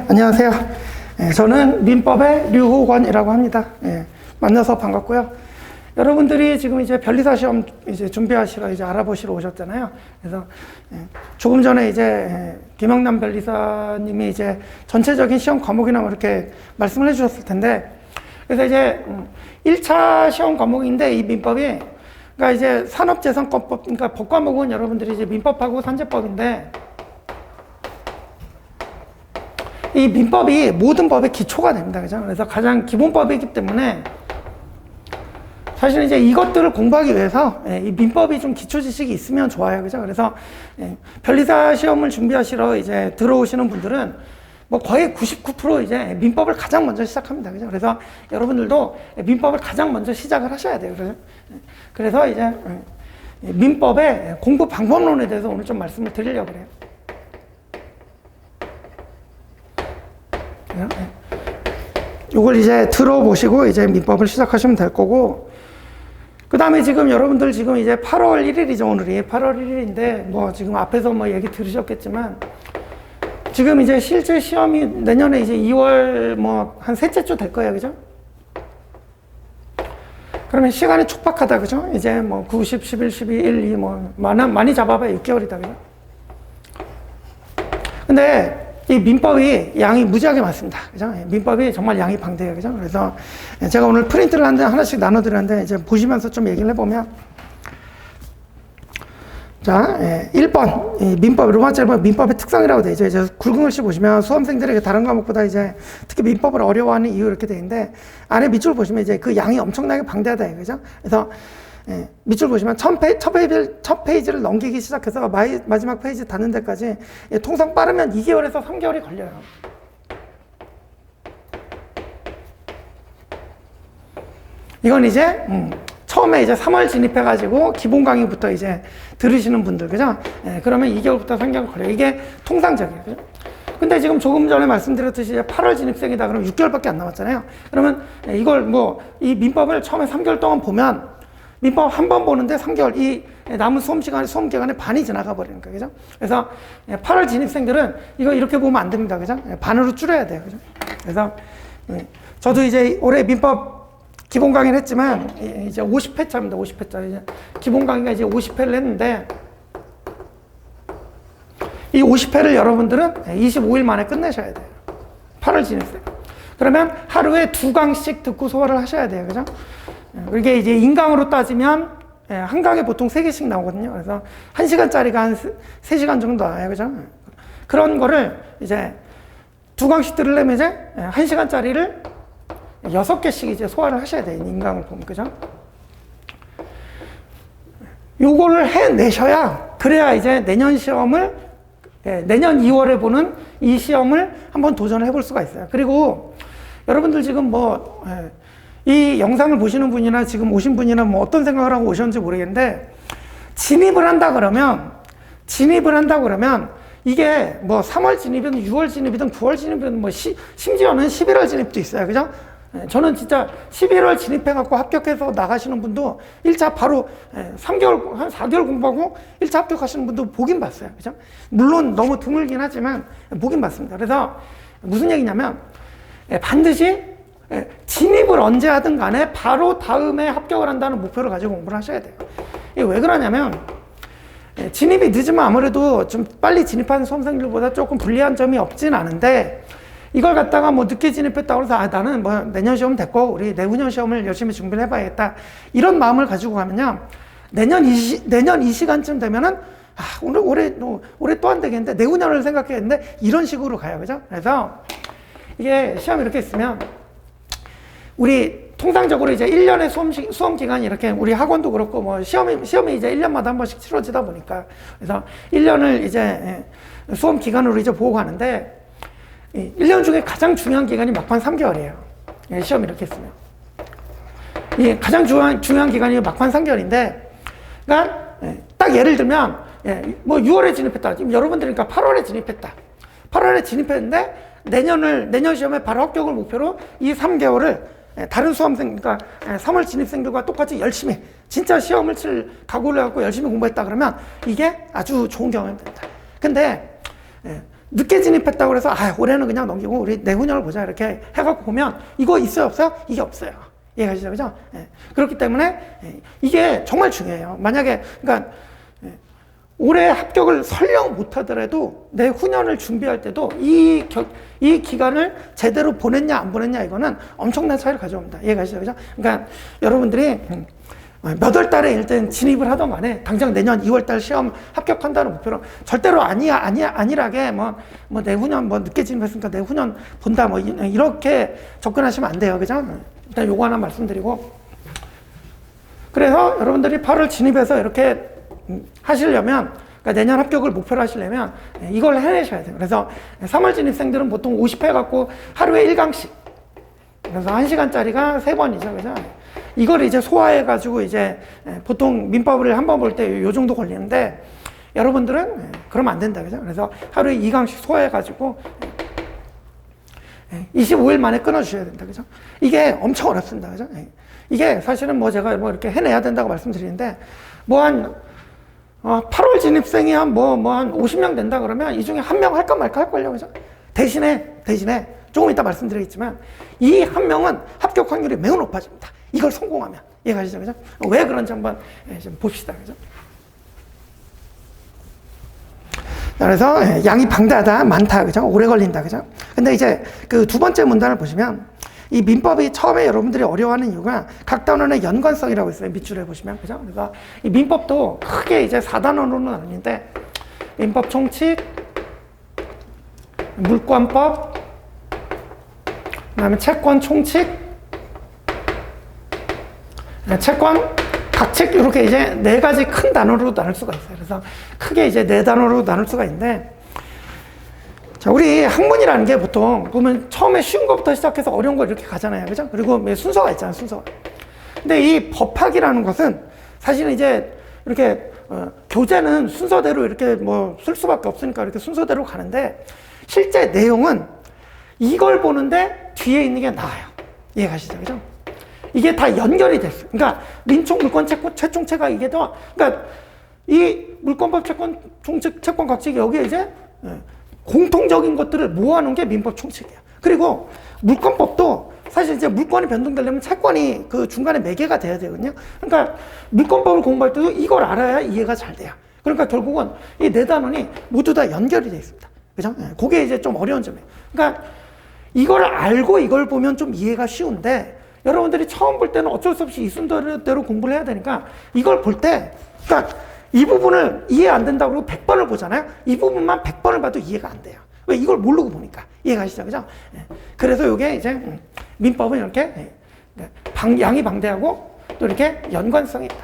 안녕하세요. 저는 민법의 류호권이라고 합니다. 만나서 반갑고요. 여러분들이 지금 이제 변리사 시험 이제 준비하시러 이제 알아보시러 오셨잖아요. 그래서 조금 전에 이제 김영남 변리사님이 이제 전체적인 시험 과목이나 뭐 이렇게 말씀을 해주셨을 텐데, 그래서 이제 1차 시험 과목인데 이 민법이 그러니까 이제 산업재산권법, 그러니까 법 과목은 여러분들이 이제 민법하고 산재법인데, 이 민법이 모든 법의 기초가 됩니다. 그죠? 그래서 가장 기본법이기 때문에 사실 이제 이것들을 공부하기 위해서 이 민법이 좀 기초 지식이 있으면 좋아요. 그죠? 그래서 변리사 시험을 준비하시러 이제 들어오시는 분들은 뭐 거의 99% 이제 민법을 가장 먼저 시작합니다. 그죠? 그래서 여러분들도 민법을 가장 먼저 시작을 하셔야 돼요. 그래서 이제 민법의 공부 방법론에 대해서 오늘 좀 말씀을 드리려고 그래요. 이걸 이제 들어보시고 이제 민법을 시작하시면 될 거고, 그 다음에 지금 여러분들 지금 이제 8월 1일이죠, 오늘이. 8월 1일인데, 뭐 지금 앞에서 뭐 얘기 들으셨겠지만, 지금 이제 실제 시험이 내년에 이제 2월 뭐 한 셋째 주 될 거예요, 그죠? 그러면 시간이 촉박하다, 그죠? 이제 뭐 9, 10, 11, 12, 1, 2, 뭐 많이 잡아봐야 6개월이다, 그죠? 근데 이 민법이 양이 무지하게 많습니다. 그죠? 민법이 정말 양이 방대해요. 그죠? 그래서 제가 오늘 프린트를 하는데 하나씩 나눠드렸는데 이제 보시면서 좀 얘기를 해보면, 자, 1번. 이 민법, 로마자 1번 민법의 특성이라고 되어 있죠. 이제 굵은 글씨 보시면 수험생들에게 다른 과목보다 이제 특히 민법을 어려워하는 이유 이렇게 되어 있는데, 안에 밑줄 보시면 이제 그 양이 엄청나게 방대하다. 그죠? 그래서 밑줄 보시면 첫 페이지를 넘기기 시작해서 마지막 페이지 닿는 데까지 통상 빠르면 2개월에서 3개월이 걸려요. 이건 이제 처음에 이제 3월 진입해가지고 기본 강의부터 이제 들으시는 분들, 그죠? 그러면 2개월부터 3개월 걸려요. 이게 통상적이에요. 그죠? 근데 지금 조금 전에 말씀드렸듯이 8월 진입생이다 그러면 6개월밖에 안 남았잖아요. 그러면 이걸 뭐 이 민법을 처음에 3개월 동안 보면 민법 한 번 보는데 3개월, 이 남은 수험 기간에 반이 지나가 버리는 거예요. 그죠? 그래서 8월 진입생들은 이거 이렇게 보면 안 됩니다. 그죠? 반으로 줄여야 돼요. 그죠? 그래서 저도 이제 올해 민법 기본 강의를 했지만 이제 50회차입니다. 50회차. 이제 기본 강의가 이제 50회를 했는데, 이 50회를 여러분들은 25일 만에 끝내셔야 돼요. 8월 진입생. 그러면 하루에 2강씩 듣고 소화를 하셔야 돼요. 그죠? 이게 이제 인강으로 따지면 한 강에 보통 3개씩 나오거든요. 그래서 1시간짜리가 한 3시간 정도 나와요. 그죠? 그런 거를 이제 2강씩 들으려면 이제 1시간짜리를 6개씩 이제 소화를 하셔야 돼요. 인강을 보면. 그죠? 요거를 해내셔야, 그래야 이제 내년 시험을, 내년 2월에 보는 이 시험을 한번 도전을 해볼 수가 있어요. 그리고 여러분들 지금 뭐, 이 영상을 보시는 분이나 지금 오신 분이나 뭐 어떤 생각을 하고 오셨는지 모르겠는데, 진입을 한다 그러면 이게 뭐 3월 진입이든 6월 진입이든 9월 진입이든 뭐 심지어는 11월 진입도 있어요. 그죠? 저는 진짜 11월 진입해갖고 합격해서 나가시는 분도 1차 바로 3개월, 한 4개월 공부하고 1차 합격하시는 분도 보긴 봤어요. 그죠? 물론 너무 드물긴 하지만 보긴 봤습니다. 그래서 무슨 얘기냐면, 반드시 진입을 언제 하든 간에 바로 다음에 합격을 한다는 목표를 가지고 공부를 하셔야 돼요. 이게 왜 그러냐면, 진입이 늦으면 아무래도 좀 빨리 진입하는 수험생들보다 조금 불리한 점이 없진 않은데, 이걸 갖다가 뭐 늦게 진입했다고 해서 나는 뭐 내년 시험 됐고 우리 내후년 시험을 열심히 준비를 해봐야겠다, 이런 마음을 가지고 가면요, 내년 이 시간쯤 되면은 올해 또 안 되겠는데 내후년을 생각했는데 이런 식으로 가요. 그죠? 그래서 이게 시험이 이렇게 있으면, 우리 통상적으로 이제 1년의 수험 기간이 이렇게, 우리 학원도 그렇고 뭐 시험이 이제 1년마다 한 번씩 치러지다 보니까, 그래서 1년을 이제 수험 기간으로 이제 보고 가는데, 1년 중에 가장 중요한 기간이 막판 3개월이에요. 시험이 이렇게 있으면. 가장 중요한 기간이 막판 3개월인데, 그러니까 딱 예를 들면 뭐 6월에 진입했다. 지금 여러분들이니까 8월에 진입했다. 8월에 진입했는데 내년 시험에 바로 합격을 목표로 이 3개월을 다른 수험생, 그러니까 3월 진입생들과 똑같이 열심히 진짜 시험을 칠 각오를 갖고 열심히 공부했다 그러면 이게 아주 좋은 경험이 됩니다. 근데 늦게 진입했다고 해서 올해는 그냥 넘기고 우리 내후년을 보자 이렇게 해갖고 보면 이거 있어요 없어요? 이게 없어요. 이해가시죠? 그죠? 그렇기 때문에 이게 정말 중요해요. 만약에 그러니까 올해 합격을 설령 못하더라도 내후년을 준비할 때도 이 기간을 제대로 보냈냐 안 보냈냐 이거는 엄청난 차이를 가져옵니다. 이해가시죠? 그죠? 그러니까 여러분들이 몇 월 달에 일단 진입을 하던 간에 당장 내년 2월 달 시험 합격한다는 목표로 절대로 아니라게 뭐 내후년 뭐 늦게 진입했으니까 내후년 본다 뭐 이렇게 접근하시면 안 돼요. 그죠? 일단 요거 하나 말씀드리고, 그래서 여러분들이 8월 진입해서 이렇게 하시려면, 그러니까 내년 합격을 목표로 하시려면 이걸 해내셔야 돼요. 그래서 3월 진입생들은 보통 50회 갖고 하루에 1강씩, 그래서 1시간짜리가 3번이죠. 그죠? 이걸 이제 소화해가지고 이제 보통 민법을 한 번 볼 때 요 정도 걸리는데, 여러분들은 그러면 안 된다. 그죠? 그래서 하루에 2강씩 소화해가지고 25일 만에 끊어주셔야 된다. 그죠? 이게 엄청 어렵습니다. 그죠? 이게 사실은 뭐 제가 뭐 이렇게 해내야 된다고 말씀드리는데, 뭐 한 8월 진입생이 한 50명 된다 그러면 이 중에 한 명 할까 말까 할걸요. 그죠? 대신에 조금 이따 말씀드리겠지만 이 한 명은 합격 확률이 매우 높아집니다. 이걸 성공하면. 이해가시죠? 그죠? 왜 그런지 한번 좀 봅시다. 그죠? 그래서 양이 방대하다, 많다, 그죠? 오래 걸린다, 그죠? 근데 이제 그 두 번째 문단을 보시면 이 민법이 처음에 여러분들이 어려워하는 이유가 각 단원의 연관성이라고 있어요. 밑줄에 보시면, 그죠? 그래서 이 민법도 크게 이제 4단원으로 나뉘는데, 민법 총칙, 물권법, 그다음에 채권 총칙, 채권, 각책 이렇게 이제 4가지 큰 단어로 나눌 수가 있어요. 그래서 크게 이제 4단어로 나눌 수가 있는데, 자, 우리 학문이라는 게 보통 보면 처음에 쉬운 것부터 시작해서 어려운 거 이렇게 가잖아요. 그죠? 그리고 순서가 있잖아요. 순서가. 근데 이 법학이라는 것은 사실은 이제 이렇게 교재는 순서대로 이렇게 뭐 쓸 수밖에 없으니까 이렇게 순서대로 가는데, 실제 내용은 이걸 보는데 뒤에 있는 게 나아요. 이해가시죠? 그죠? 이게 다 연결이 됐어요. 그러니까 민총, 물권, 채권, 최총체가 이게 더, 그러니까 이 물권법, 채권, 총칙, 채권, 각칙이 여기에 이제 공통적인 것들을 모아놓은 게 민법 총칙이에요. 그리고 물권법도 사실 이제 물권이 변동되려면 채권이 그 중간에 매개가 돼야 되거든요. 그러니까 물권법을 공부할 때도 이걸 알아야 이해가 잘 돼요. 그러니까 결국은 이 4단원이 모두 다 연결이 되어 있습니다. 그죠? 그게 이제 좀 어려운 점이에요. 그러니까 이걸 알고 이걸 보면 좀 이해가 쉬운데, 여러분들이 처음 볼 때는 어쩔 수 없이 이 순서대로 공부를 해야 되니까 이걸 볼 때, 그러니까 이 부분을 이해 안 된다고 그러고 100번을 보잖아요. 이 부분만 100번을 봐도 이해가 안 돼요. 왜? 이걸 모르고 보니까. 이해가시죠? 그죠? 그래서 이게 이제 민법은 이렇게 양이 방대하고 또 이렇게 연관성이 있다.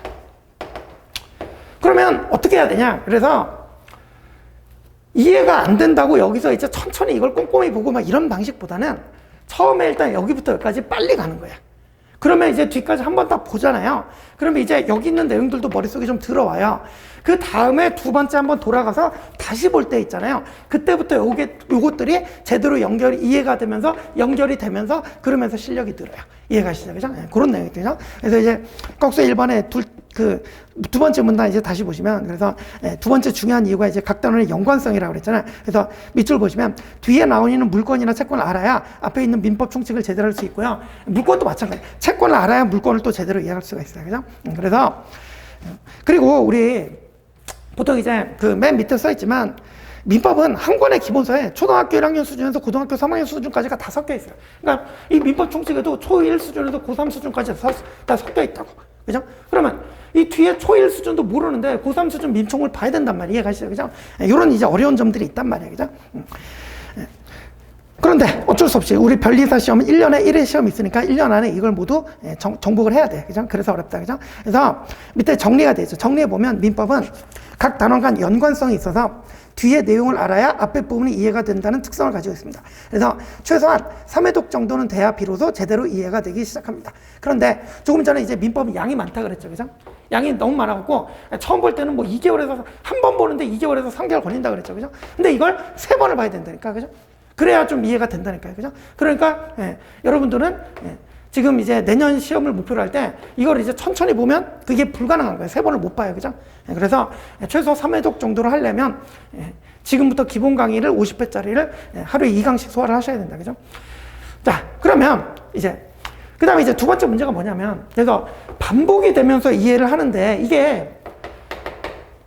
그러면 어떻게 해야 되냐? 그래서 이해가 안 된다고 여기서 이제 천천히 이걸 꼼꼼히 보고 막 이런 방식보다는 처음에 일단 여기부터 여기까지 빨리 가는 거야. 그러면 이제 뒤까지 한 번 딱 보잖아요. 그러면 이제 여기 있는 내용들도 머릿속에 좀 들어와요. 그 다음에 두 번째 한번 돌아가서 다시 볼 때 있잖아요. 그때부터 요것들이 제대로 이해가 되면서 연결이 되면서 그러면서 실력이 늘어요. 이해가시죠? 그죠? 그런 내용이죠. 그래서 이제 꺽쇠 1번에 두 번째 문단 이제 다시 보시면, 그래서 두 번째 중요한 이유가 이제 각 단원의 연관성이라고 그랬잖아요. 그래서 밑줄 보시면 뒤에 나오는 물권이나 채권을 알아야 앞에 있는 민법 총칙을 제대로 할 수 있고요. 물권도 마찬가지예요. 채권을 알아야 물권을 또 제대로 이해할 수가 있어요. 그죠? 그래서 그리고 우리 보통 이제 그 맨 밑에 써 있지만, 민법은 한 권의 기본서에 초등학교 1학년 수준에서 고등학교 3학년 수준까지가 다 섞여 있어요. 그러니까 이 민법 총칙에도 초1 수준에서 고3 수준까지 다 섞여 있다고. 그죠? 그러면 이 뒤에 초1 수준도 모르는데 고3 수준 민총을 봐야 된단 말이에요. 이해가시죠? 그죠? 이런 이제 어려운 점들이 있단 말이에요. 그죠? 그런데 어쩔 수 없이 우리 변리사 시험은 1년에 1회 시험이 있으니까 1년 안에 이걸 모두 정복을 해야 돼. 그죠? 그래서 어렵다. 그죠? 그래서 밑에 정리가 되어 있죠. 정리해 보면 민법은 각 단원 간 연관성이 있어서 뒤에 내용을 알아야 앞에 부분이 이해가 된다는 특성을 가지고 있습니다. 그래서 최소한 3회독 정도는 돼야 비로소 제대로 이해가 되기 시작합니다. 그런데 조금 전에 이제 민법은 양이 많다 그랬죠. 그죠? 양이 너무 많아갖고 처음 볼 때는 뭐 2개월에서 한 번 보는데 2개월에서 3개월 걸린다 그랬죠. 그죠? 근데 이걸 3번을 봐야 된다니까. 그죠? 그래야 좀 이해가 된다니까요. 그죠? 그러니까 여러분들은 지금 이제 내년 시험을 목표로 할 때 이걸 이제 천천히 보면 그게 불가능한 거예요. 3번을 못 봐요. 그죠? 그래서 최소 3회독 정도로 하려면 지금부터 기본 강의를 50회짜리를 하루에 2강씩 소화를 하셔야 된다. 그죠? 자, 그러면 이제 그 다음에 이제 두 번째 문제가 뭐냐면, 그래서 반복이 되면서 이해를 하는데, 이게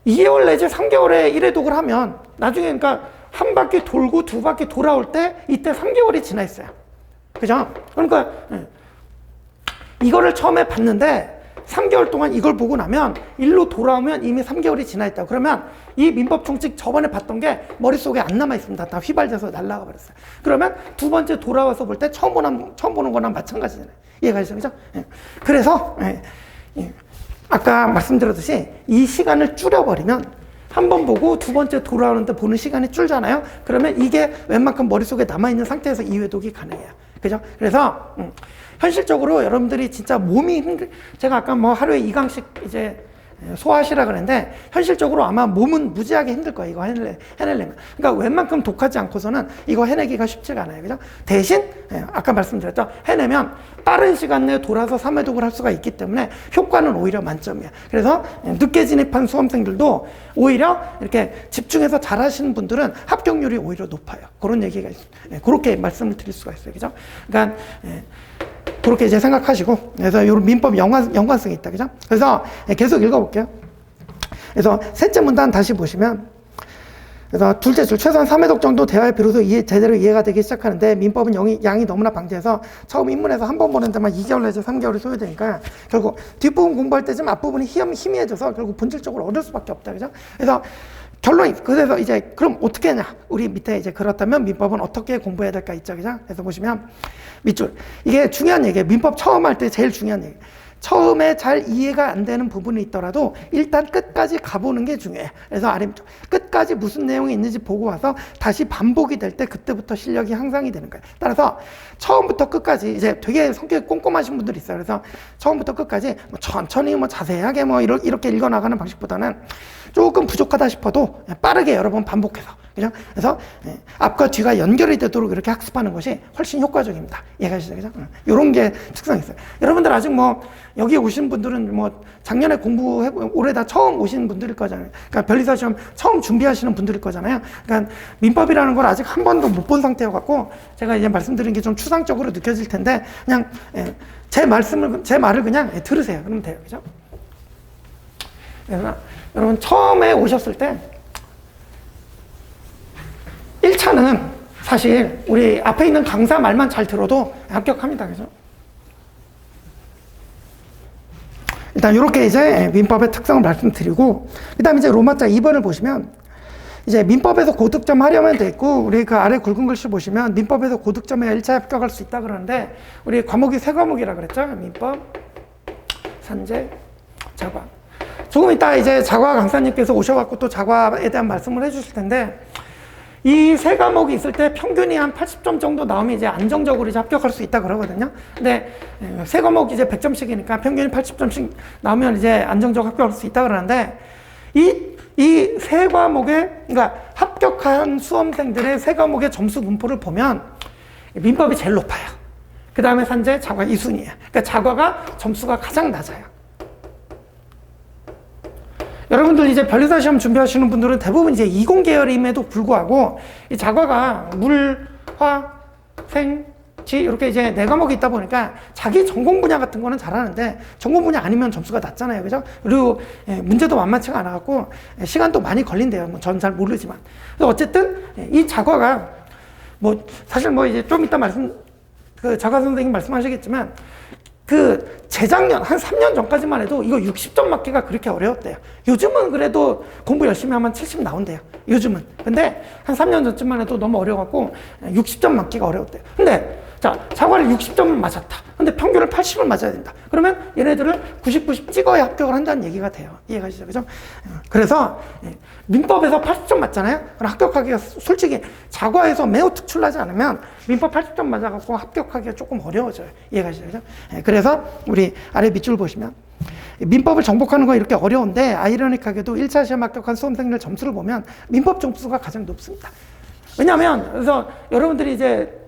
2개월 내지 3개월에 1회독을 하면 나중에 그러니까 한 바퀴 돌고 두 바퀴 돌아올 때 이때 3개월이 지나 있어요. 그죠? 그러니까 이거를 처음에 봤는데 3개월 동안 이걸 보고 나면 일로 돌아오면 이미 3개월이 지나 있다. 그러면 이 민법 총칙 저번에 봤던 게 머릿속에 안 남아 있습니다. 다 휘발돼서 날아가 버렸어요. 그러면 두 번째 돌아와서 볼 때 처음 보는 거랑 마찬가지잖아요. 이해가 되죠? 그죠? 예. 그래서 아까 말씀드렸듯이 이 시간을 줄여버리면 한 번 보고 두 번째 돌아오는데 보는 시간이 줄잖아요. 그러면 이게 웬만큼 머릿속에 남아있는 상태에서 이회독이 가능해요. 그죠? 그래서 현실적으로 여러분들이 진짜 몸이 제가 아까 뭐 하루에 2강씩 이제 소화하시라 그랬는데, 현실적으로 아마 몸은 무지하게 힘들 거예요. 이거 해내려면. 그러니까 웬만큼 독하지 않고서는 이거 해내기가 쉽지가 않아요. 그죠? 대신, 아까 말씀드렸죠. 해내면 빠른 시간 내에 돌아서 3회독을 할 수가 있기 때문에 효과는 오히려 만점이에요. 그래서 늦게 진입한 수험생들도 오히려 이렇게 집중해서 잘 하시는 분들은 합격률이 오히려 높아요. 그런 얘기가 있어요. 그렇게 말씀을 드릴 수가 있어요. 그죠? 그러니까, 그렇게 이제 생각하시고, 그래서 이런 민법 연관성이 있다. 그죠? 그래서 계속 읽어볼게요. 그래서 셋째 문단 다시 보시면, 그래서 둘째 줄 최소한 3회독 정도 대화에 비로소 제대로 이해가 되기 시작하는데, 민법은 양이 너무나 방대해서 처음 입문해서 한 번 보는 데만 2개월 내지 3개월이 소요되니까 결국 뒷부분 공부할 때쯤 앞부분이 희미해져서 결국 본질적으로 어려울 수밖에 없다. 그죠? 그래서 결론이, 그래서 이제 그럼 어떻게 하냐? 우리 밑에 이제 그렇다면 민법은 어떻게 공부해야 될까 있죠. 그죠? 그래서 보시면 밑줄. 이게 중요한 얘기예요. 민법 처음 할 때 제일 중요한 얘기. 처음에 잘 이해가 안 되는 부분이 있더라도 일단 끝까지 가보는 게 중요해요. 그래서 아래쪽 끝까지 무슨 내용이 있는지 보고 와서 다시 반복이 될 때 그때부터 실력이 향상이 되는 거예요. 따라서 처음부터 끝까지 이제 되게 성격이 꼼꼼하신 분들이 있어요. 그래서 처음부터 끝까지 뭐 천천히 뭐 자세하게 뭐 이렇게 읽어나가는 방식보다는 조금 부족하다 싶어도 빠르게 여러 번 반복해서, 그죠? 그래서 앞과 뒤가 연결이 되도록 이렇게 학습하는 것이 훨씬 효과적입니다. 이해가시죠? 그죠? 이런 게 특성이 있어요. 여러분들 아직 뭐 여기 오신 분들은 뭐 작년에 올해 다 처음 오신 분들일 거잖아요. 그러니까 변리사 시험 처음 준비하시는 분들일 거잖아요. 그러니까 민법이라는 걸 아직 한 번도 못 본 상태여갖고 제가 이제 말씀드린 게 좀 추상적으로 느껴질 텐데 그냥 제 말을 그냥 들으세요. 그러면 돼요. 그죠? 그래서 여러분 처음에 오셨을 때 1차는 사실 우리 앞에 있는 강사 말만 잘 들어도 합격합니다. 그죠? 일단 이렇게 이제 민법의 특성을 말씀드리고, 그 다음에 이제 로마자 2번을 보시면 이제 민법에서 고득점 하려면 돼 있고, 우리 그 아래 굵은 글씨 보시면 민법에서 고득점에 1차 합격할 수 있다 그러는데, 우리 과목이 3과목이라 그랬죠? 민법, 산재, 자과. 조금 이따 이제 자과 강사님께서 오셔갖고 또 자과에 대한 말씀을 해주실 텐데, 이 3과목이 있을 때 평균이 한 80점 정도 나오면 이제 안정적으로 이제 합격할 수 있다 그러거든요. 근데 3과목 이제 100점씩이니까 평균이 80점씩 나오면 이제 안정적으로 합격할 수 있다 그러는데, 이 3과목에, 그러니까 합격한 수험생들의 3과목의 점수 분포를 보면 민법이 제일 높아요. 그 다음에 산재, 자과 2순위예요. 그러니까 자과가 점수가 가장 낮아요. 여러분들 이제 변리사 시험 준비하시는 분들은 대부분 이제 이공 계열임에도 불구하고 이 자과가 물, 화, 생, 지 이렇게 이제 4과목이 있다 보니까 자기 전공 분야 같은 거는 잘하는데 전공 분야 아니면 점수가 낮잖아요. 그죠? 그리고 문제도 만만치가 않아갖고 시간도 많이 걸린대요. 뭐 전 잘 모르지만. 그래서 어쨌든 이 자과가 뭐 사실 뭐 이제 좀 이따 그 자과 선생님 말씀하시겠지만 그 재작년 한 3년 전까지만 해도 이거 60점 맞기가 그렇게 어려웠대요. 요즘은 그래도 공부 열심히 하면 70 나온대요. 요즘은. 근데 한 3년 전쯤만 해도 너무 어려워갖고 60점 맞기가 어려웠대요. 근데 자, 자과를 60점을 맞았다. 근데 평균을 80을 맞아야 된다. 그러면 얘네들을 90 찍어야 합격을 한다는 얘기가 돼요. 이해가시죠? 그죠? 그래서 민법에서 80점 맞잖아요? 그럼 합격하기가 솔직히 자과에서 매우 특출나지 않으면 민법 80점 맞아갖고 합격하기가 조금 어려워져요. 이해가시죠? 그죠? 그래서 우리 아래 밑줄 보시면 민법을 정복하는 거 이렇게 어려운데 아이러니하게도 1차 시험 합격한 수험생들 점수를 보면 민법 점수가 가장 높습니다. 왜냐하면 그래서 여러분들이 이제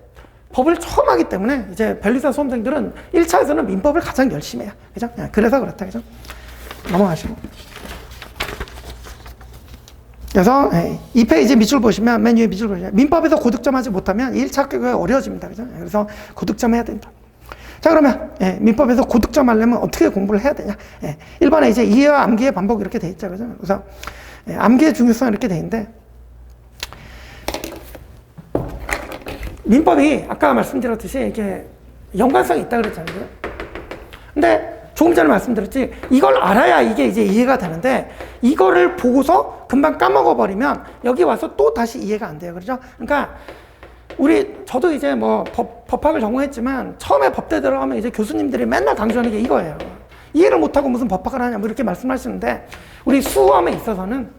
법을 처음 하기 때문에 이제 변리사 수험생들은 1차에서는 민법을 가장 열심히 해요. 그죠? 그래서 그렇다. 그죠? 넘어가시고. 그래서 이 페이지 밑줄 보시면, 맨 위에 밑줄 보시면 민법에서 고득점하지 못하면 1차 합격이 어려워집니다. 그죠? 그래서 고득점 해야 된다. 자, 그러면 민법에서 고득점 하려면 어떻게 공부를 해야 되냐? 1번에 이제 이해와 암기의 반복 이렇게 돼 있죠. 그죠? 그래서 암기의 중요성 이렇게 돼 있는데, 민법이 아까 말씀드렸듯이 이게 연관성이 있다 그랬잖아요. 근데 조금 전에 말씀드렸지, 이걸 알아야 이게 이제 이해가 되는데, 이거를 보고서 금방 까먹어버리면 여기 와서 또 다시 이해가 안 돼요. 그렇죠? 그러니까 저도 이제 뭐 법학을 전공했지만 처음에 법대 들어가면 이제 교수님들이 맨날 강조하는 게 이거예요. 이해를 못하고 무슨 법학을 하냐 뭐 이렇게 말씀하시는데, 우리 수험에 있어서는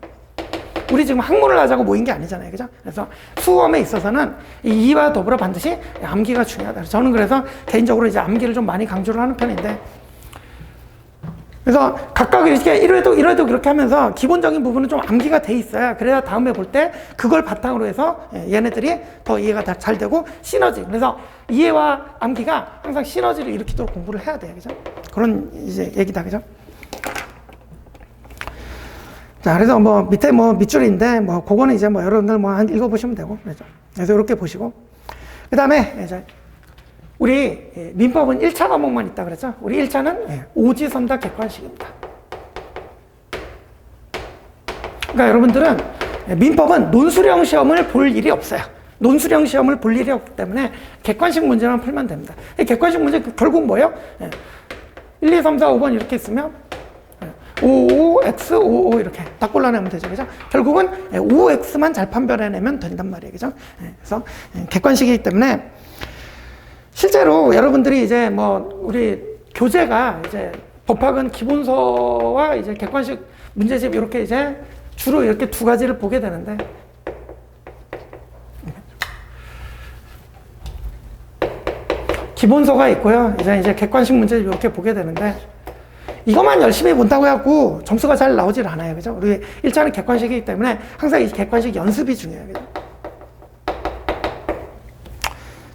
우리 지금 학문을 하자고 모인 게 아니잖아요. 그죠? 그래서 수험에 있어서는 이 이와 더불어 반드시 암기가 중요하다. 저는 그래서 개인적으로 이제 암기를 좀 많이 강조를 하는 편인데, 그래서 각각 이렇게 1회도 그렇게 하면서 기본적인 부분은 좀 암기가 돼 있어야, 그래야 다음에 볼 때 그걸 바탕으로 해서 얘네들이 더 이해가 잘 되고, 시너지. 그래서 이해와 암기가 항상 시너지를 일으키도록 공부를 해야 돼요. 그죠? 그런 이제 얘기다. 그죠? 자, 그래서 뭐 밑에 뭐 밑줄인데, 뭐 그거는 이제 뭐 여러분들 뭐 한 읽어보시면 되고, 그렇죠? 그래서 이렇게 보시고, 그 다음에 이제 우리 민법은 1차 과목만 있다 그랬죠? 우리 1차는 오지선다 객관식입니다. 그러니까 여러분들은 민법은 논술형 시험을 볼 일이 없어요. 논술형 시험을 볼 일이 없기 때문에 객관식 문제만 풀면 됩니다. 객관식 문제 결국 뭐예요? 1, 2, 3, 4, 5번 이렇게 있으면 5, X, 5 이렇게 딱 골라내면 되죠. 그죠? 결국은 5X만 잘 판별해내면 된단 말이에요. 그죠? 그래서 객관식이기 때문에 실제로 여러분들이 이제 뭐 우리 교재가 이제 법학은 기본서와 이제 객관식 문제집 이렇게 이제 주로 이렇게 두 가지를 보게 되는데, 기본서가 있고요. 이제 객관식 문제집 이렇게 보게 되는데, 이것만 열심히 본다고 해갖고 점수가 잘 나오질 않아요. 그죠? 우리 1차는 객관식이기 때문에 항상 이 객관식 연습이 중요해요. 그죠?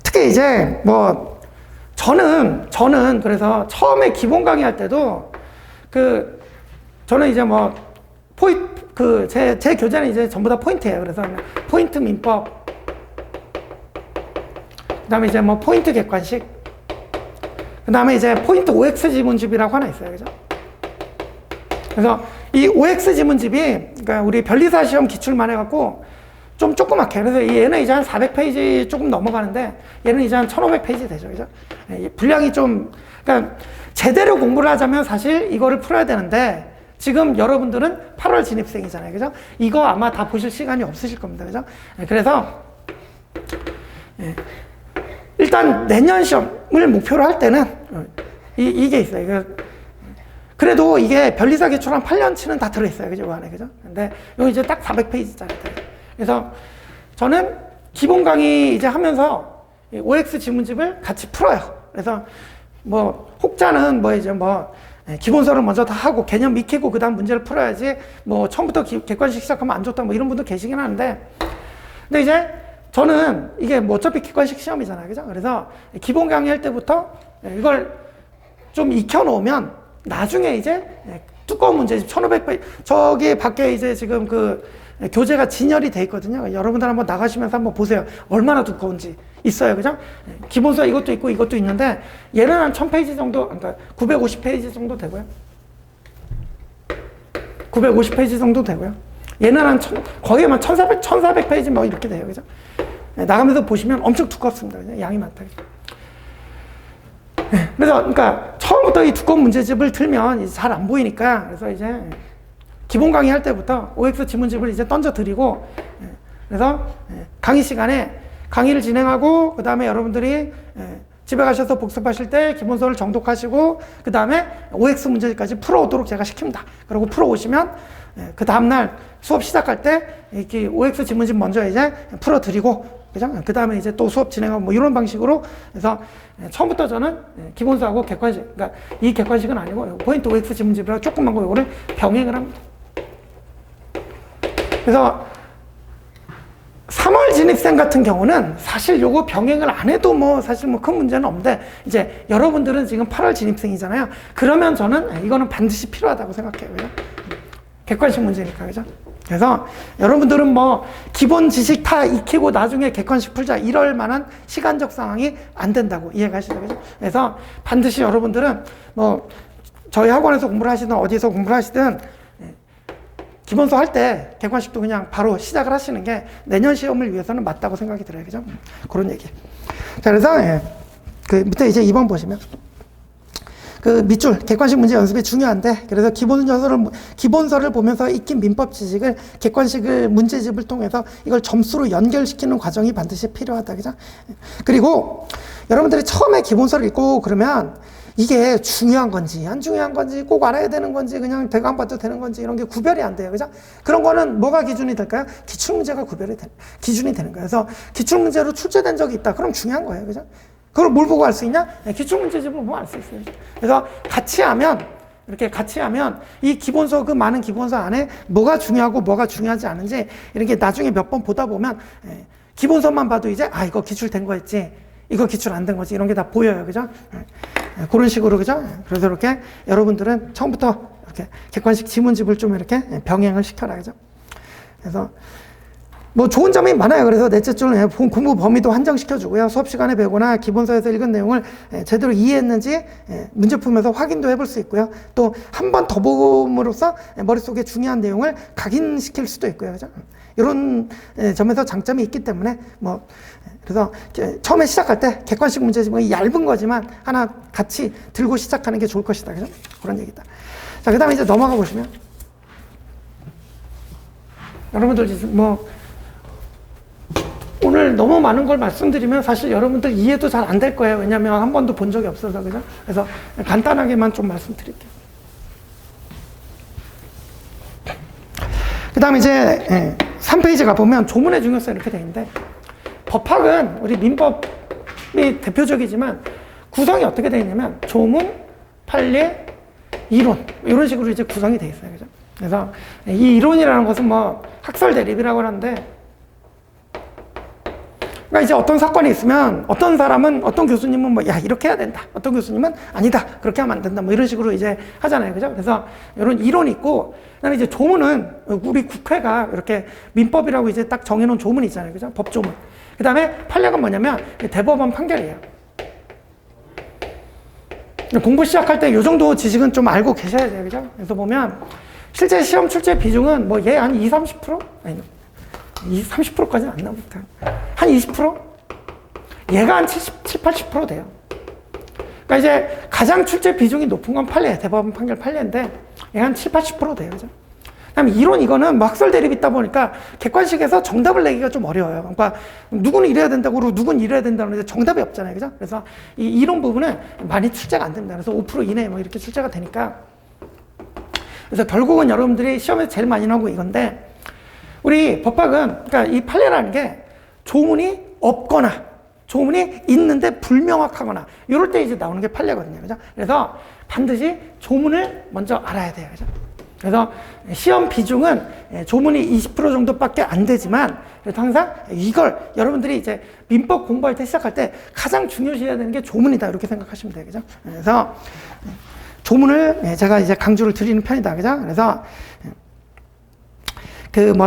특히 이제 뭐 저는 그래서 처음에 기본 강의할 때도 저는 이제 뭐 제 교재는 이제 전부 다 포인트예요. 그래서 포인트 민법, 그다음에 이제 뭐 포인트 객관식, 그다음에 이제 포인트 OX 지문집이라고 하나 있어요. 그죠? 그래서 이 OX 지문집이, 그러니까 우리 변리사 시험 기출만 해갖고 좀 조그맣게, 그래서 얘는 이제 한 400페이지 조금 넘어가는데, 얘는 이제 한 1500페이지 되죠. 그죠? 분량이 좀, 그러니까 제대로 공부를 하자면 사실 이거를 풀어야 되는데, 지금 여러분들은 8월 진입생이잖아요. 그죠? 이거 아마 다 보실 시간이 없으실 겁니다. 그죠? 그래서 일단 내년 시험을 목표로 할 때는 이게 있어요. 그래도 이게 변리사 기출 한 8년치는 다 들어있어요. 그죠? 그 안에. 그죠? 근데 이거 이제 딱 400페이지짜리. 그래서 저는 기본 강의 이제 하면서 OX 지문집을 같이 풀어요. 그래서 뭐 혹자는 뭐 이제 뭐 기본서를 먼저 다 하고 개념 익히고 그 다음 문제를 풀어야지 뭐 처음부터 객관식 시작하면 안 좋다 뭐 이런 분도 계시긴 하는데, 근데 이제 저는 이게 뭐 어차피 객관식 시험이잖아요. 그죠? 그래서 기본 강의 할 때부터 이걸 좀 익혀놓으면 나중에 이제 두꺼운 문제집 1500페이지, 저기 밖에 이제 지금 교재가 진열이 돼 있거든요. 여러분들 한번 나가시면서 한번 보세요. 얼마나 두꺼운지 있어요. 그죠? 기본서 이것도 있고 이것도 있는데, 얘는 한 1000페이지 정도, 그러니까 950페이지 정도 되고요. 950페이지 정도 되고요. 얘는 한 거의 한 1400페이지 뭐 이렇게 돼요. 그죠? 나가면서 보시면 엄청 두껍습니다. 그죠? 양이 많다. 그래서, 그러니까 처음부터 이 두꺼운 문제집을 틀면 잘 안 보이니까, 그래서 이제 기본 강의 할 때부터 OX 지문집을 이제 던져 드리고, 그래서 강의 시간에 강의를 진행하고, 그 다음에 여러분들이 집에 가셔서 복습하실 때 기본서를 정독하시고, 그 다음에 OX 문제집까지 풀어오도록 제가 시킵니다. 그리고 풀어오시면 그 다음날 수업 시작할 때 이렇게 OX 지문집 먼저 이제 풀어드리고, 그죠? 그 다음에 이제 또 수업 진행하고 뭐 이런 방식으로 해서 처음부터 저는 기본서하고 객관식, 그러니까 이 객관식은 아니고 포인트 OX 지문집이라고 조그만 거 이거를 병행을 합니다. 그래서 3월 진입생 같은 경우는 사실 요거 병행을 안 해도 뭐 사실 뭐 큰 문제는 없는데, 이제 여러분들은 지금 8월 진입생이잖아요. 그러면 저는 이거는 반드시 필요하다고 생각해요. 객관식 문제니까, 그죠? 그래서 여러분들은 뭐 기본 지식 다 익히고 나중에 객관식 풀자 이럴 만한 시간적 상황이 안 된다고 이해가시죠? 그죠? 그래서 반드시 여러분들은 뭐 저희 학원에서 공부를 하시든 어디서 공부를 하시든 기본서 할 때 객관식도 그냥 바로 시작을 하시는 게 내년 시험을 위해서는 맞다고 생각이 들어요. 그죠? 그런 얘기. 자, 그래서 그 밑에 이제 2번 보시면 그 밑줄 객관식 문제 연습이 중요한데, 그래서 기본서를 보면서 익힌 민법 지식을 객관식을 문제집을 통해서 이걸 점수로 연결시키는 과정이 반드시 필요하다. 그죠? 그리고 여러분들이 처음에 기본서를 읽고 그러면 이게 중요한 건지 안 중요한 건지 꼭 알아야 되는 건지 그냥 대강 봐도 되는 건지 이런 게 구별이 안 돼요. 그죠? 그런 거는 뭐가 기준이 될까요? 기출문제가 기준이 되는 거예요. 그래서 기출문제로 출제된 적이 있다. 그럼 중요한 거예요. 그죠? 그걸 뭘 보고 알 수 있냐? 기출문제집을 보면 알 수 있어요. 그래서 이렇게 같이 하면 이 기본서, 그 많은 기본서 안에 뭐가 중요하고 뭐가 중요하지 않은지 이렇게 나중에 몇 번 보다 보면 기본서만 봐도 이제 이거 기출된 거였지, 이거 기출 안 된 거지, 이런 게 다 보여요. 그죠? 그런 식으로, 그죠? 그래서 이렇게 여러분들은 처음부터 이렇게 객관식 지문집을 좀 이렇게 병행을 시켜라. 그죠? 그래서 뭐 좋은 점이 많아요. 그래서 넷째 줄 공부 범위도 한정시켜주고요. 수업 시간에 배우거나 기본서에서 읽은 내용을 제대로 이해했는지 문제 풀면서 확인도 해볼 수 있고요. 또 한 번 더 봄으로써 머릿속에 중요한 내용을 각인시킬 수도 있고요. 그죠? 이런 점에서 장점이 있기 때문에 그래서 처음에 시작할 때 객관식 문제집은 얇은 거지만 하나 같이 들고 시작하는 게 좋을 것이다. 그죠? 그런 얘기다. 자, 그 다음에 이제 넘어가 보시면 여러분들 오늘 너무 많은 걸 말씀드리면 사실 여러분들 이해도 잘 안 될 거예요. 왜냐하면 한 번도 본 적이 없어서. 그죠? 그래서 간단하게만 좀 말씀드릴게요. 그 다음에 이제 3페이지 가보면 조문의 중요성 이렇게 되어 있는데, 법학은 우리 민법이 대표적이지만 구성이 어떻게 되어 있냐면 조문, 판례, 이론 이런 식으로 이제 구성이 되어 있어요. 그죠? 그래서 이 이론이라는 것은 학설 대립이라고 하는데, 그러니까 이제 어떤 사건이 있으면 어떤 사람은, 어떤 교수님은 이렇게 해야 된다. 어떤 교수님은 아니다. 그렇게 하면 안 된다. 이런 식으로 이제 하잖아요. 그죠? 그래서 이런 이론이 있고, 그다음에 이제 조문은 우리 국회가 이렇게 민법이라고 이제 딱 정해놓은 조문이 있잖아요. 그죠? 법조문. 그 다음에 판례가 뭐냐면 대법원 판결이에요. 공부 시작할 때 이 정도 지식은 좀 알고 계셔야 돼요. 그죠? 그래서 보면 실제 시험 출제 비중은 얘 한 20, 30%? 아니, 20, 30%까지는 안 나옵니다. 한 20%? 얘가 한 70, 80% 돼요. 그러니까 이제 가장 출제 비중이 높은 건 판례, 대법원 판결 판례인데 얘가 한 7, 80% 돼요. 그죠? 그다음에 이론, 이거는 학설 대립이 있다 보니까 객관식에서 정답을 내기가 좀 어려워요. 그러니까 누구는 이래야 된다고 그러고 누구는 이래야 된다고 하는데 정답이 없잖아요. 그죠? 그래서 이 이론 부분은 많이 출제가 안 됩니다. 그래서 5% 이내 이렇게 출제가 되니까. 그래서 결국은 여러분들이 시험에서 제일 많이 나오고 이건데, 우리 법학은, 그러니까 이 판례라는 게 조문이 없거나 조문이 있는데 불명확하거나 이럴 때 이제 나오는 게 판례거든요. 그죠? 그래서 반드시 조문을 먼저 알아야 돼요. 그죠? 그래서 시험 비중은 조문이 20% 정도밖에 안 되지만, 그래도 항상 이걸 여러분들이 이제 민법 공부할 때, 시작할 때 가장 중요시해야 되는 게 조문이다. 이렇게 생각하시면 돼요. 그죠? 그래서 조문을 제가 이제 강조를 드리는 편이다. 그죠? 그래서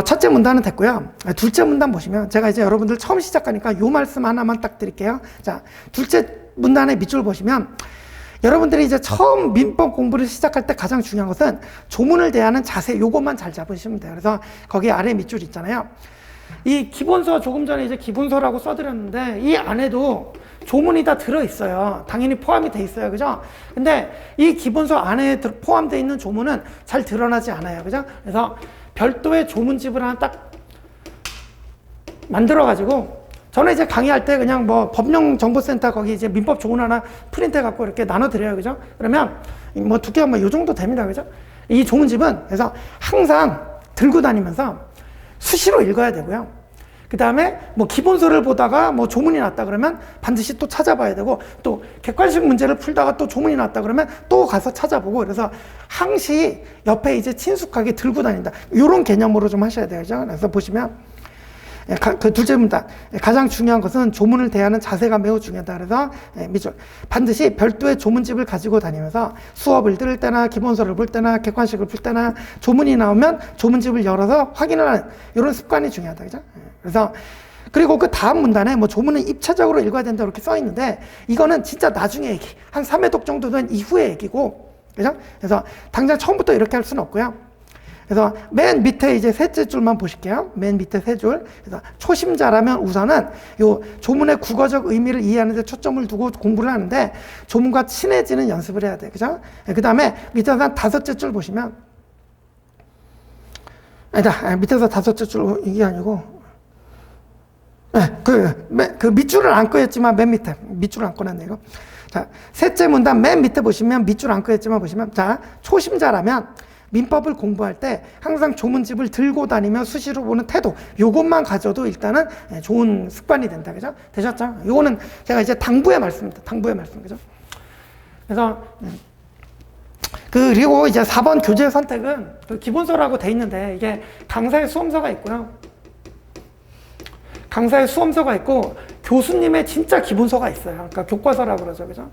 첫째 문단은 됐고요. 둘째 문단 보시면, 제가 이제 여러분들 처음 시작하니까 요 말씀 하나만 딱 드릴게요. 자, 둘째 문단의 밑줄 보시면, 여러분들이 이제 처음 민법 공부를 시작할 때 가장 중요한 것은 조문을 대하는 자세, 요것만 잘 잡으시면 돼요. 그래서 거기 아래 밑줄 있잖아요. 이 기본서, 조금 전에 이제 기본서라고 써드렸는데, 이 안에도 조문이 다 들어있어요. 당연히 포함이 돼 있어요. 그죠? 근데 이 기본서 안에 포함되어 있는 조문은 잘 드러나지 않아요. 그죠? 그래서 별도의 조문집을 하나 딱 만들어가지고, 저는 이제 강의할 때 그냥 법령정보센터 거기 이제 민법 조문 하나 프린트 해갖고 이렇게 나눠드려요. 그죠? 그러면 두께가 요 정도 됩니다. 그죠? 이 조문집은 그래서 항상 들고 다니면서 수시로 읽어야 되고요. 그 다음에 기본서를 보다가 조문이 났다 그러면 반드시 또 찾아봐야 되고, 또 객관식 문제를 풀다가 또 조문이 났다 그러면 또 가서 찾아보고, 그래서 항시 옆에 이제 친숙하게 들고 다닌다. 이런 개념으로 좀 하셔야 돼요. 그죠? 그래서 보시면 그 둘째 문단. 가장 중요한 것은 조문을 대하는 자세가 매우 중요하다. 그래서 밑줄. 반드시 별도의 조문집을 가지고 다니면서 수업을 들을 때나 기본서를 볼 때나 객관식을 풀 때나 조문이 나오면 조문집을 열어서 확인을 하는 이런 습관이 중요하다. 그죠? 그래서 그리고 그 다음 문단에 뭐 조문은 입체적으로 읽어야 된다 이렇게 써 있는데 이거는 진짜 나중에 얘기. 한 3회독 정도 된 이후의 얘기고. 그죠? 그래서 당장 처음부터 이렇게 할 수는 없고요. 그래서 맨 밑에 이제 셋째 줄만 보실게요. 맨 밑에 세 줄. 그래서 초심자라면 우선은 요 조문의 국어적 의미를 이해하는 데 초점을 두고 공부를 하는데 조문과 친해지는 연습을 해야 돼. 그죠? 그 다음에 밑에서 한 다섯째 줄 보시면 아니다. 밑에서 다섯째 줄 이게 아니고 그 밑줄을 안 꺼였지만 맨 밑에 밑줄을 안 꺼놨네 이거. 자, 셋째 문단 맨 밑에 보시면 밑줄 안 꺼였지만 보시면 자, 초심자라면 민법을 공부할 때 항상 조문집을 들고 다니며 수시로 보는 태도 요것만 가져도 일단은 좋은 습관이 된다. 그죠? 되셨죠? 요거는 제가 이제 당부의 말씀입니다. 당부의 말씀. 그죠? 그래서 그리고 이제 4번 교재 선택은 그 기본서라고 돼 있는데 이게 강사의 수험서가 있고요. 강사의 수험서가 있고 교수님의 진짜 기본서가 있어요. 그러니까 교과서라고 그러죠. 그죠?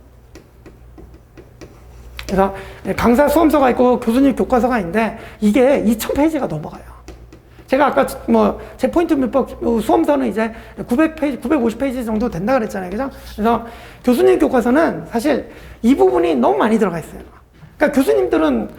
그래서 강사 수험서가 있고 교수님 교과서가 있는데 이게 2000페이지가 넘어가요. 제가 아까 뭐 제 포인트 민법 수험서는 이제 900페이지, 950페이지 정도 된다 그랬잖아요. 그죠? 그래서 교수님 교과서는 사실 이 부분이 너무 많이 들어가 있어요. 그러니까 교수님들은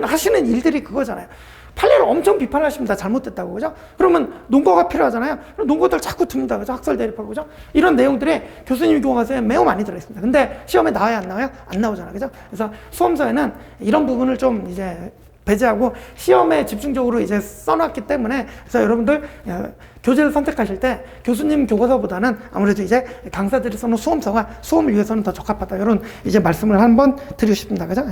하시는 일들이 그거잖아요. 판례를 엄청 비판하십니다. 잘못됐다고. 그죠? 그러면 논거가 필요하잖아요. 그럼 논거들 자꾸 듭니다. 그죠? 학설 대립하고. 그죠? 이런 내용들이 교수님 교과서에 매우 많이 들어있습니다. 근데 시험에 나와요? 안 나와요? 안 나오잖아요. 그죠? 그래서 수험서에는 이런 부분을 좀 이제 배제하고 시험에 집중적으로 이제 써놨기 때문에 그래서 여러분들 교재를 선택하실 때 교수님 교과서보다는 아무래도 이제 강사들이 써놓은 수험서가 수험을 위해서는 더 적합하다. 이런 이제 말씀을 한번 드리고 싶습니다. 그죠?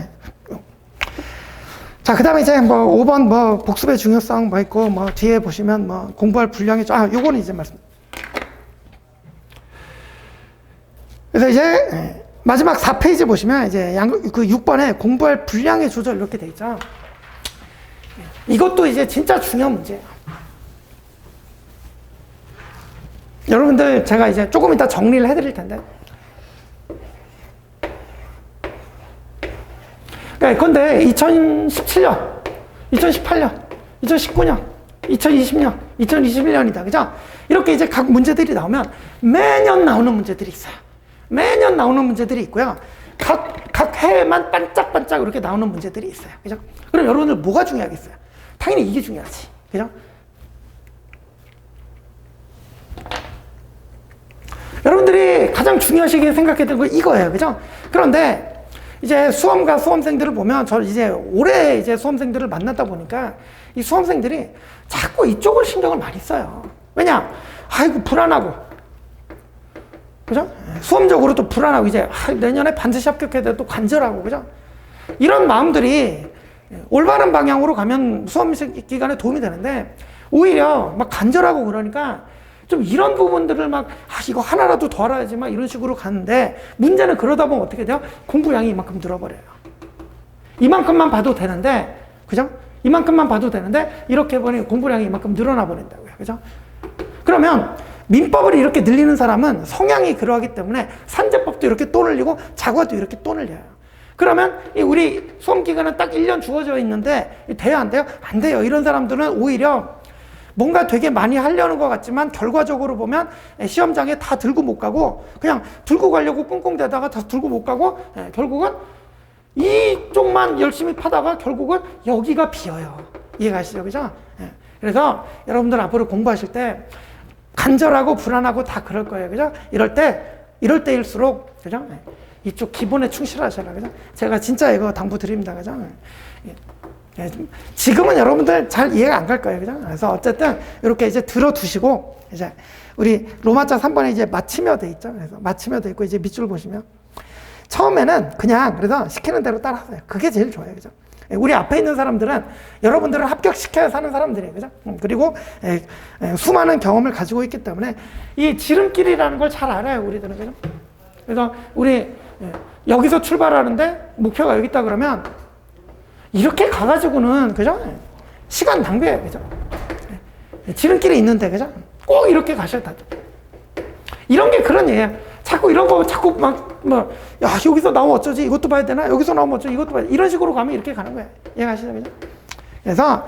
자, 그 다음에 이제 뭐 5번 뭐 복습의 중요성 뭐 있고 뭐 뒤에 보시면 뭐 공부할 분량이 요거는 이제 말씀. 그래서 이제 마지막 4페이지 보시면 이제 그 6번에 공부할 분량의 조절 이렇게 돼 있죠. 이것도 이제 진짜 중요한 문제예요. 여러분들 제가 이제 조금 이따 정리를 해드릴 텐데. 근데 2017년, 2018년, 2019년, 2020년, 2021년이다. 그죠? 이렇게 이제 각 문제들이 나오면 매년 나오는 문제들이 있어요. 매년 나오는 문제들이 있고요. 각 해에만 반짝반짝 이렇게 나오는 문제들이 있어요. 그죠? 그럼 여러분들 뭐가 중요하겠어요? 당연히 이게 중요하지. 그죠? 여러분들이 가장 중요하시게 생각했던 거 이거예요. 그죠? 그런데 이제 수험과 수험생들을 보면 저 이제 올해 이제 수험생들을 만나다 보니까 이 수험생들이 자꾸 이쪽을 신경을 많이 써요. 왜냐? 아이고 불안하고 그죠? 수험적으로도 불안하고 이제 내년에 반드시 합격해야 돼 또 간절하고 그죠? 이런 마음들이 올바른 방향으로 가면 수험 기간에 도움이 되는데 오히려 막 간절하고 그러니까 좀 이런 부분들을 막 이거 하나라도 더 알아야지 막 이런 식으로 가는데 문제는 그러다 보면 어떻게 돼요? 공부량이 이만큼 늘어버려요. 이만큼만 봐도 되는데 그죠? 이만큼만 봐도 되는데 이렇게 보니 공부량이 이만큼 늘어나 버린다고요. 그죠? 그러면 민법을 이렇게 늘리는 사람은 성향이 그러하기 때문에 산재법도 이렇게 또 늘리고 자과도 이렇게 또 늘려요. 그러면 우리 수험 기간은 딱 1년 주어져 있는데 돼요 안 돼요? 안 돼요. 이런 사람들은 오히려 뭔가 되게 많이 하려는 것 같지만 결과적으로 보면 시험장에 다 들고 못 가고 그냥 들고 가려고 꿍꿍대다가 다 들고 못 가고 결국은 이쪽만 열심히 파다가 결국은 여기가 비어요. 이해가시죠? 그죠? 그래서 여러분들 앞으로 공부하실 때 간절하고 불안하고 다 그럴 거예요. 그죠? 이럴 때일수록 그죠? 이쪽 기본에 충실하셔라. 그죠? 제가 진짜 이거 당부 드립니다. 그죠? 지금은 여러분들 잘 이해가 안 갈 거예요. 그죠? 그래서 어쨌든 이렇게 이제 들어두시고 이제 우리 로마자 3번에 이제 마치며 돼 있죠. 그래서 마치며 돼 있고 이제 밑줄 보시면 처음에는 그냥 그래서 시키는 대로 따라하세요. 그게 제일 좋아요. 그죠? 우리 앞에 있는 사람들은 여러분들을 합격시켜야 사는 사람들이에요. 그죠? 그리고 수많은 경험을 가지고 있기 때문에 이 지름길이라는 걸 잘 알아요. 우리들은. 그죠? 그래서 우리 여기서 출발하는데 목표가 여기 있다 그러면 이렇게 가가지고는 그죠? 시간 낭비예요. 그죠? 지름길이 있는데 그죠? 꼭 이렇게 가셔야 돼. 이런 게 그런 얘기예요. 자꾸 이런 거 자꾸 야, 여기서 나오면 어쩌지? 이것도 봐야 되나? 여기서 나오면 어쩌지? 이것도 봐야 되나? 이런 식으로 가면 이렇게 가는 거예요. 이해가시죠? 그죠? 그래서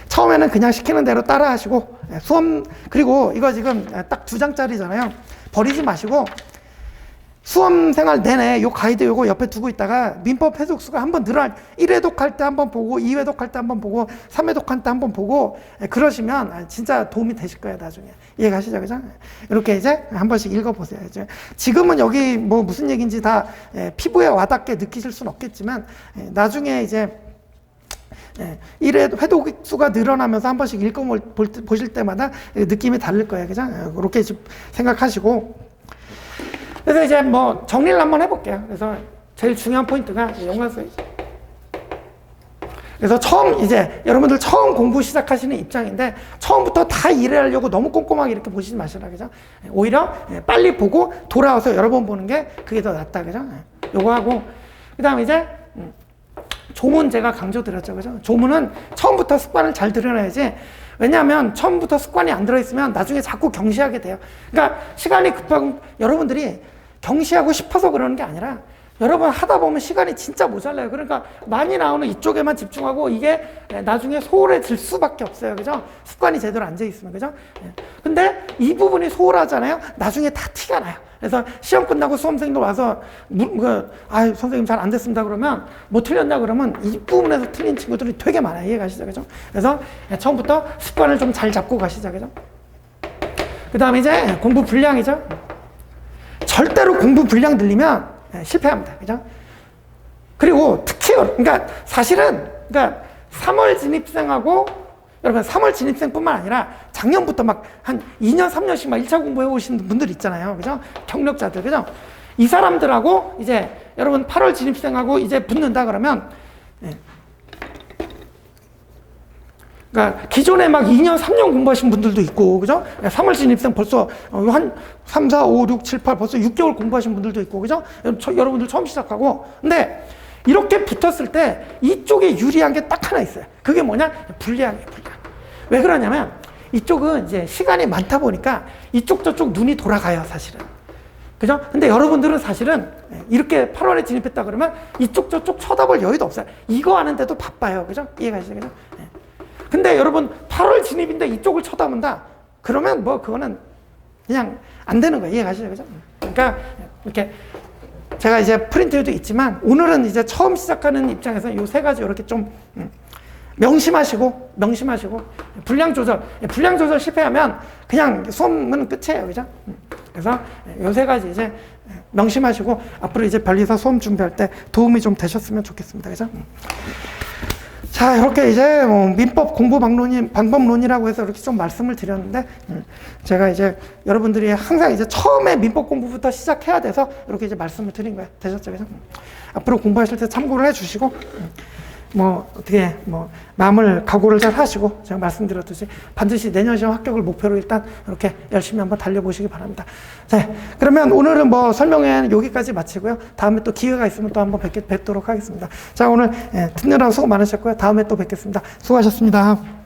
처음에는 그냥 시키는 대로 따라 하시고, 수험, 그리고 이거 지금 딱 2장짜리잖아요. 버리지 마시고, 수험생활 내내 요 가이드 요거 옆에 두고 있다가 민법 해독수가 한번 늘어날 1회독 할 때 한번 보고 2회독 할 때 한번 보고 3회독 할 때 한번 보고 그러시면 진짜 도움이 되실 거예요 나중에. 이해가시죠? 그죠? 이렇게 이제 한 번씩 읽어보세요. 이제 지금은 여기 뭐 무슨 얘기인지 다 피부에 와닿게 느끼실 수는 없겠지만 나중에 이제 1회 회독 수가 늘어나면서 한 번씩 보실 때마다 느낌이 다를 거예요. 그죠? 그렇게 생각하시고, 그래서 이제 뭐 정리를 한번 해볼게요. 그래서 제일 중요한 포인트가 연관성. 그래서 이제 여러분들 처음 공부 시작하시는 입장인데 처음부터 다 이해하려고 너무 꼼꼼하게 이렇게 보시지 마시라, 그죠? 오히려 빨리 보고 돌아와서 여러 번 보는 게 그게 더 낫다, 그죠? 요거 하고, 그 다음에 이제 조문 제가 강조드렸죠, 그죠? 조문은 처음부터 습관을 잘 들여놔야지. 왜냐하면 처음부터 습관이 안 들어있으면 나중에 자꾸 경시하게 돼요. 그러니까 시간이 급하고 여러분들이 경시하고 싶어서 그러는 게 아니라 여러분 하다 보면 시간이 진짜 모자라요. 그러니까 많이 나오는 이쪽에만 집중하고 이게 나중에 소홀해질 수밖에 없어요. 그죠? 습관이 제대로 앉아 있으면. 그죠? 근데 이 부분이 소홀하잖아요. 나중에 다 티가 나요. 그래서 시험 끝나고 수험생들 와서 선생님 잘 안 됐습니다 그러면 뭐 틀렸냐 그러면 이 부분에서 틀린 친구들이 되게 많아요. 이해가시죠? 그죠? 그래서 처음부터 습관을 좀 잘 잡고 가시죠. 그죠? 그 다음에 이제 공부 분량이죠. 절대로 공부 분량 늘리면 실패합니다. 그죠? 그리고 특히, 그러니까 사실은, 3월 진입생하고, 여러분 3월 진입생뿐만 아니라 작년부터 막 한 2년, 3년씩 막 1차 공부해 오신 분들 있잖아요. 그죠? 경력자들. 그죠? 이 사람들하고 이제 여러분 8월 진입생하고 이제 붙는다 그러면, 그러니까 기존에 막 2년, 3년 공부하신 분들도 있고, 그죠? 3월 진입생 벌써 한 3, 4, 5, 6, 7, 8 벌써 6개월 공부하신 분들도 있고, 그죠? 여러분들 처음 시작하고. 근데 이렇게 붙었을 때 이쪽에 유리한 게 딱 하나 있어요. 그게 뭐냐? 불리하게, 불리하게. 왜 그러냐면 이쪽은 이제 시간이 많다 보니까 이쪽 저쪽 눈이 돌아가요, 사실은. 그죠? 근데 여러분들은 사실은 이렇게 8월에 진입했다 그러면 이쪽 저쪽 쳐다볼 여유도 없어요. 이거 하는데도 바빠요. 그죠? 이해가시죠? 그죠? 근데 여러분 8월 진입인데 이쪽을 쳐다본다? 그러면 뭐 그거는 그냥 안 되는 거예요. 이해가시죠? 그죠? 그러니까 이렇게 제가 이제 프린트에도 있지만 오늘은 이제 처음 시작하는 입장에서 요 세 가지 이렇게 좀 명심하시고 분량 조절 실패하면 그냥 수험은 끝이에요. 그죠? 그래서 요 세 가지 이제 명심하시고 앞으로 이제 별리서 수험 준비할 때 도움이 좀 되셨으면 좋겠습니다. 그죠? 자, 이렇게 이제 민법 공부 방법론이라고 해서 이렇게 좀 말씀을 드렸는데, 제가 이제 여러분들이 항상 이제 처음에 민법 공부부터 시작해야 돼서 이렇게 이제 말씀을 드린 거예요. 되셨죠? 그래서 앞으로 공부하실 때 참고를 해주시고, 어떻게 마음을 각오를 잘 하시고 제가 말씀드렸듯이 반드시 내년 시험 합격을 목표로 일단 이렇게 열심히 한번 달려보시기 바랍니다. 자, 그러면 오늘은 설명회는 여기까지 마치고요. 다음에 또 기회가 있으면 또 한번 뵙도록 하겠습니다. 자, 오늘 듣느라고 수고 많으셨고요. 다음에 또 뵙겠습니다. 수고하셨습니다.